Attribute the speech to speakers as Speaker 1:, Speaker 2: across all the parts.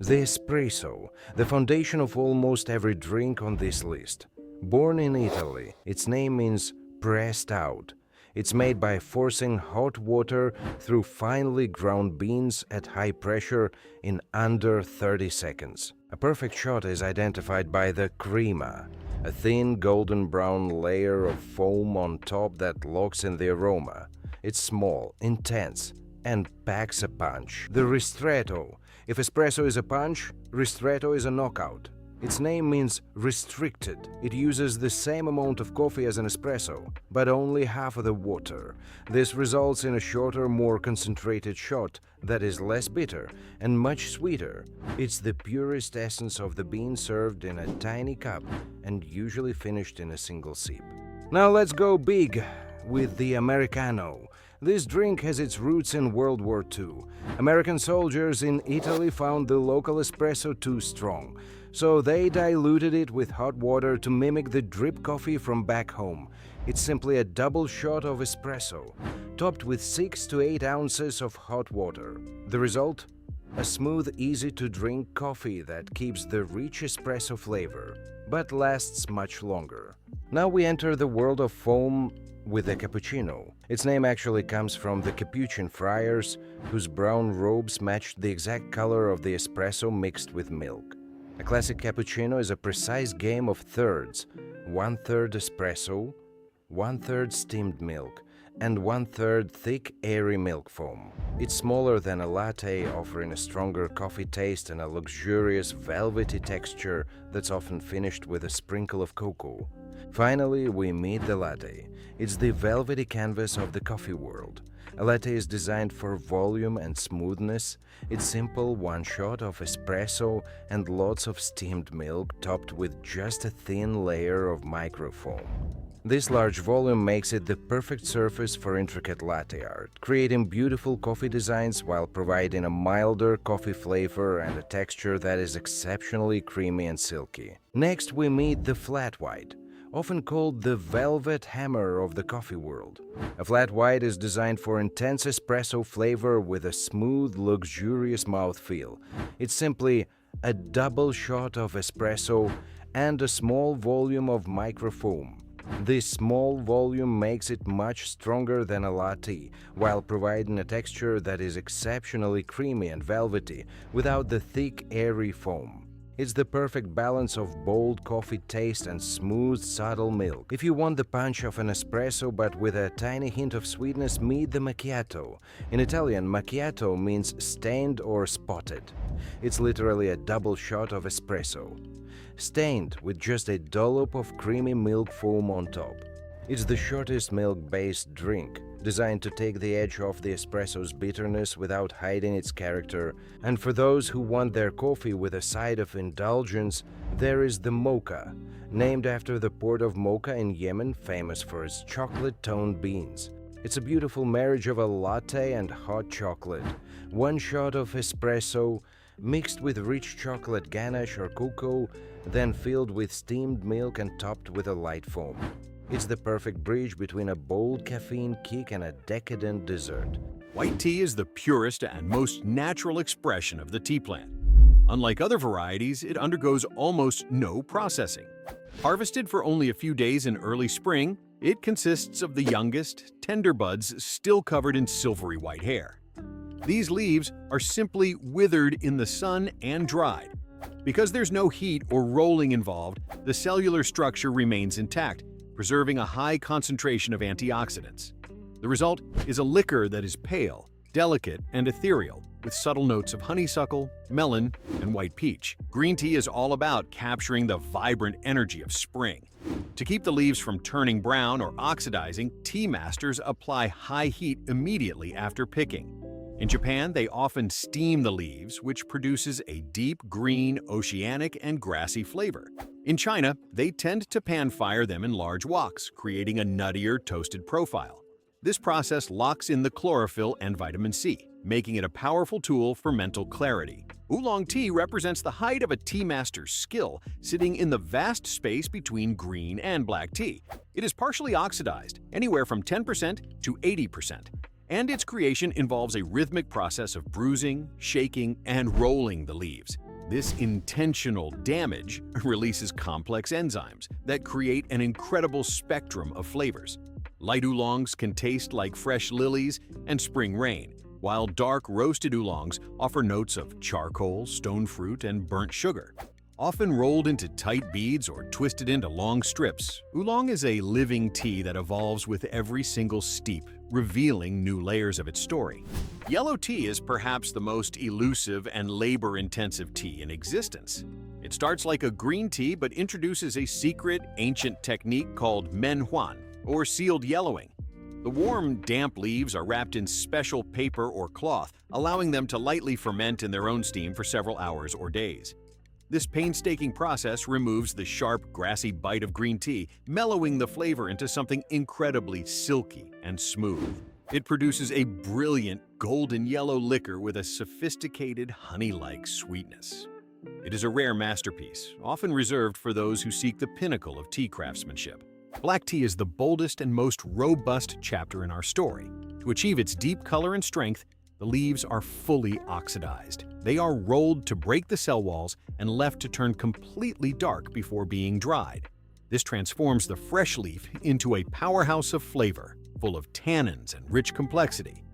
Speaker 1: The espresso, the foundation of almost every drink on this list. Born in Italy, its name means pressed out. It's made by forcing hot water through finely ground beans at high pressure in under 30 seconds. A perfect shot is identified by the crema, a thin golden brown layer of foam on top that locks in the aroma. It's small, intense, and packs a punch. The ristretto. If espresso is a punch, ristretto is a knockout. Its name means restricted. It uses the same amount of coffee as an espresso, but only half of the water. This results in a shorter, more concentrated shot that is less bitter and much sweeter. It's the purest essence of the bean served in a tiny cup and usually finished in a single sip. Now let's go big with the Americano. This drink has its roots in World War II. American soldiers in Italy found the local espresso too strong, so they diluted it with hot water to mimic the drip coffee from back home. It's simply a double shot of espresso, topped with 6 to 8 ounces of hot water. The result? A smooth, easy-to-drink coffee that keeps the rich espresso flavor, but lasts much longer. Now we enter the world of foam with a cappuccino. Its name actually comes from the Capuchin friars, whose brown robes matched the exact color of the espresso mixed with milk. A classic cappuccino is a precise game of thirds: 1/3 espresso, 1/3 steamed milk, and 1/3 thick, airy milk foam. It's smaller than a latte, offering a stronger coffee taste and a luxurious, velvety texture that's often finished with a sprinkle of cocoa. Finally, we meet the latte. It's the velvety canvas of the coffee world. A latte is designed for volume and smoothness. It's simple, one shot of espresso and lots of steamed milk topped with just a thin layer of microfoam. This large volume makes it the perfect surface for intricate latte art, creating beautiful coffee designs while providing a milder coffee flavor and a texture that is exceptionally creamy and silky. Next, we meet the flat white, often called the velvet hammer of the coffee world. A flat white is designed for intense espresso flavor with a smooth, luxurious mouthfeel. It's simply a double shot of espresso and a small volume of microfoam. This small volume makes it much stronger than a latte, while providing a texture that is exceptionally creamy and velvety without the thick, airy foam. It's the perfect balance of bold coffee taste and smooth, subtle milk. If you want the punch of an espresso but with a tiny hint of sweetness, meet the macchiato. In Italian, macchiato means stained or spotted. It's literally a double shot of espresso, stained with just a dollop of creamy milk foam on top. It's the shortest milk-based drink, designed to take the edge off the espresso's bitterness without hiding its character. And for those who want their coffee with a side of indulgence, there is the Mocha, named after the port of Mocha in Yemen, famous for its chocolate-toned beans. It's a beautiful marriage of a latte and hot chocolate. One shot of espresso, mixed with rich chocolate ganache or cocoa, then filled with steamed milk and topped with a light foam. It's the perfect bridge between a bold caffeine kick and a decadent dessert.
Speaker 2: White tea is the purest and most natural expression of the tea plant. Unlike other varieties, it undergoes almost no processing. Harvested for only a few days in early spring, it consists of the youngest, tender buds still covered in silvery white hair. These leaves are simply withered in the sun and dried. Because there's no heat or rolling involved, the cellular structure remains intact, preserving a high concentration of antioxidants. The result is a liquor that is pale, delicate, and ethereal, with subtle notes of honeysuckle, melon, and white peach. Green tea is all about capturing the vibrant energy of spring. To keep the leaves from turning brown or oxidizing, tea masters apply high heat immediately after picking. In Japan, they often steam the leaves, which produces a deep green, oceanic, and grassy flavor. In China, they tend to pan-fire them in large woks, creating a nuttier, toasted profile. This process locks in the chlorophyll and vitamin C, making it a powerful tool for mental clarity. Oolong tea represents the height of a tea master's skill, sitting in the vast space between green and black tea. It is partially oxidized, anywhere from 10% to 80%. And its creation involves a rhythmic process of bruising, shaking, and rolling the leaves. This intentional damage releases complex enzymes that create an incredible spectrum of flavors. Light oolongs can taste like fresh lilies and spring rain, while dark roasted oolongs offer notes of charcoal, stone fruit, and burnt sugar. Often rolled into tight beads or twisted into long strips, oolong is a living tea that evolves with every single steep, revealing new layers of its story. Yellow tea is perhaps the most elusive and labor-intensive tea in existence. It starts like a green tea but introduces a secret, ancient technique called menhuan, or sealed yellowing. The warm, damp leaves are wrapped in special paper or cloth, allowing them to lightly ferment in their own steam for several hours or days. This painstaking process removes the sharp, grassy bite of green tea, mellowing the flavor into something incredibly silky and smooth. It produces a brilliant, golden yellow liquor with a sophisticated, honey-like sweetness. It is a rare masterpiece, often reserved for those who seek the pinnacle of tea craftsmanship. Black tea is the boldest and most robust chapter in our story. To achieve its deep color and strength, the leaves are fully oxidized. They are rolled to break the cell walls and left to turn completely dark before being dried. This transforms the fresh leaf into a powerhouse of flavor, full of tannins and rich complexity.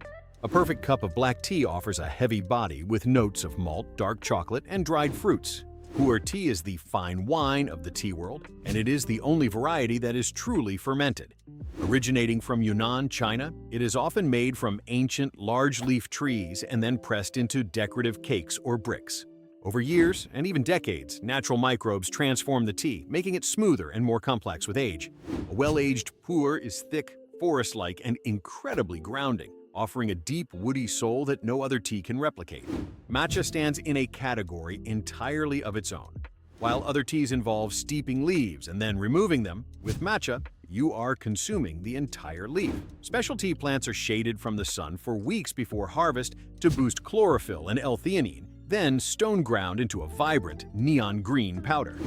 Speaker 2: A perfect cup of black tea offers a heavy body with notes of malt, dark chocolate, and dried fruits. Pu'er tea is the fine wine of the tea world, and it is the only variety that is truly fermented. Originating from Yunnan, China, it is often made from ancient large-leaf trees and then pressed into decorative cakes or bricks. Over years, and even decades, natural microbes transform the tea, making it smoother and more complex with age. A well-aged pu'er is thick, forest-like, and incredibly grounding, offering a deep, woody soul that no other tea can replicate. Matcha stands in a category entirely of its own. While other teas involve steeping leaves and then removing them, with matcha, you are consuming the entire leaf. Special tea plants are shaded from the sun for weeks before harvest to boost chlorophyll and L-theanine, then stone ground into a vibrant, neon green powder.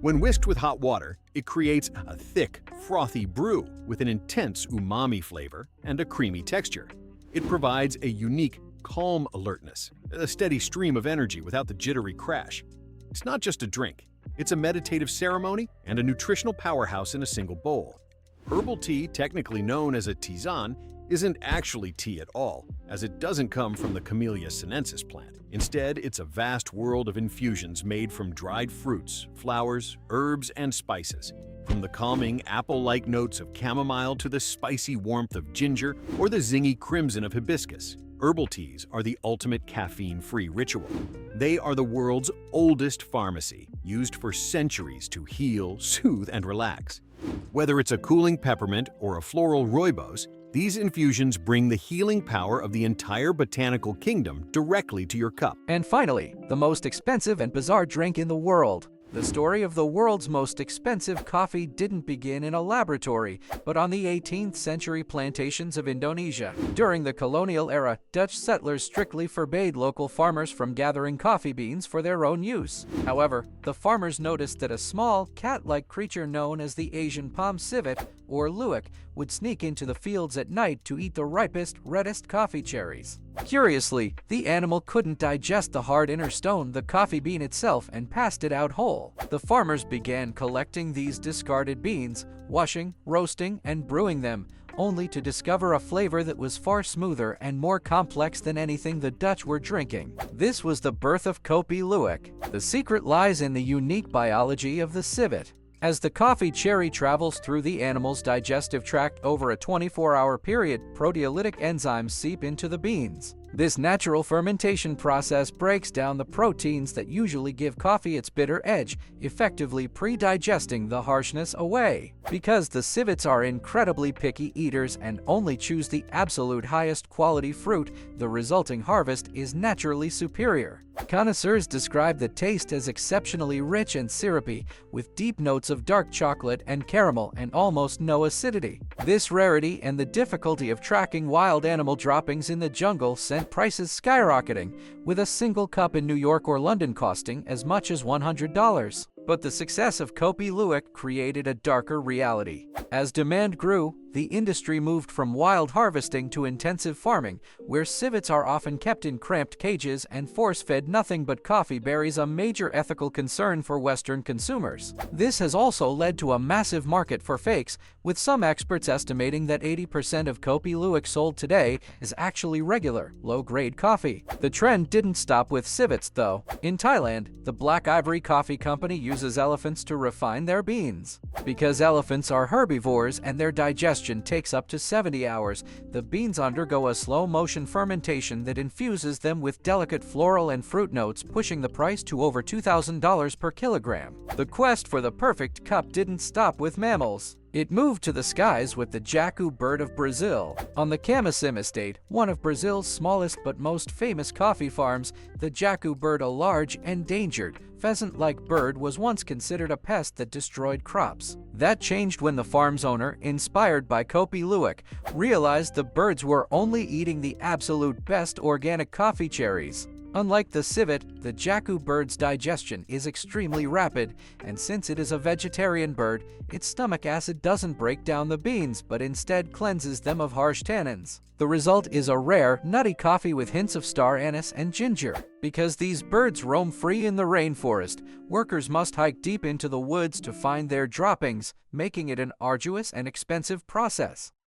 Speaker 2: When whisked with hot water, it creates a thick, frothy brew with an intense umami flavor and a creamy texture. It provides a unique, calm alertness, a steady stream of energy without the jittery crash. It's not just a drink, it's a meditative ceremony and a nutritional powerhouse in a single bowl. Herbal tea, technically known as a tisane, isn't actually tea at all, as it doesn't come from the Camellia sinensis plant. Instead, it's a vast world of infusions made from dried fruits, flowers, herbs, and spices. From the calming apple-like notes of chamomile to the spicy warmth of ginger or the zingy crimson of hibiscus, herbal teas are the ultimate caffeine-free ritual. They are the world's oldest pharmacy, used for centuries to heal, soothe, and relax. Whether it's a cooling peppermint or a floral rooibos, these infusions bring the healing power of the entire botanical kingdom directly to your cup.
Speaker 3: And finally, the most expensive and bizarre drink in the world. The story of the world's most expensive coffee didn't begin in a laboratory, but on the 18th century plantations of Indonesia. During the colonial era, Dutch settlers strictly forbade local farmers from gathering coffee beans for their own use. However, the farmers noticed that a small, cat-like creature known as the Asian palm civet, or luwak, would sneak into the fields at night to eat the ripest, reddest coffee cherries. Curiously, the animal couldn't digest the hard inner stone, the coffee bean itself, and passed it out whole. The farmers began collecting these discarded beans, washing, roasting, and brewing them, only to discover a flavor that was far smoother and more complex than anything the Dutch were drinking. This was the birth of Kopi Luwak. The secret lies in the unique biology of the civet. As the coffee cherry travels through the animal's digestive tract over a 24-hour period, proteolytic enzymes seep into the beans. This natural fermentation process breaks down the proteins that usually give coffee its bitter edge, effectively pre-digesting the harshness away. Because the civets are incredibly picky eaters and only choose the absolute highest quality fruit, the resulting harvest is naturally superior. Connoisseurs describe the taste as exceptionally rich and syrupy, with deep notes of dark chocolate and caramel and almost no acidity. This rarity and the difficulty of tracking wild animal droppings in the jungle sent prices skyrocketing, with a single cup in New York or London costing as much as $100. But the success of Kopi Luwak created a darker reality. As demand grew, the industry moved from wild harvesting to intensive farming, where civets are often kept in cramped cages and force-fed nothing but coffee berries, a major ethical concern for Western consumers. This has also led to a massive market for fakes, with some experts estimating that 80% of Kopi Luwak sold today is actually regular, low-grade coffee. The trend didn't stop with civets, though. In Thailand, the Black Ivory Coffee Company uses elephants to refine their beans. Because elephants are herbivores and their digestion takes up to 70 hours, the beans undergo a slow-motion fermentation that infuses them with delicate floral and fruit notes, pushing the price to over $2,000 per kilogram. The quest for the perfect cup didn't stop with mammals. It moved to the skies with the jacu bird of Brazil. On the Camasim estate, one of Brazil's smallest but most famous coffee farms, the jacu bird, a large, endangered, pheasant-like bird, was once considered a pest that destroyed crops. That changed when the farm's owner, inspired by Kopi Luwak, realized the birds were only eating the absolute best organic coffee cherries. Unlike the civet, the jacu bird's digestion is extremely rapid, and since it is a vegetarian bird, its stomach acid doesn't break down the beans but instead cleanses them of harsh tannins. The result is a rare, nutty coffee with hints of star anise and ginger. Because these birds roam free in the rainforest, workers must hike deep into the woods to find their droppings, making it an arduous and expensive process.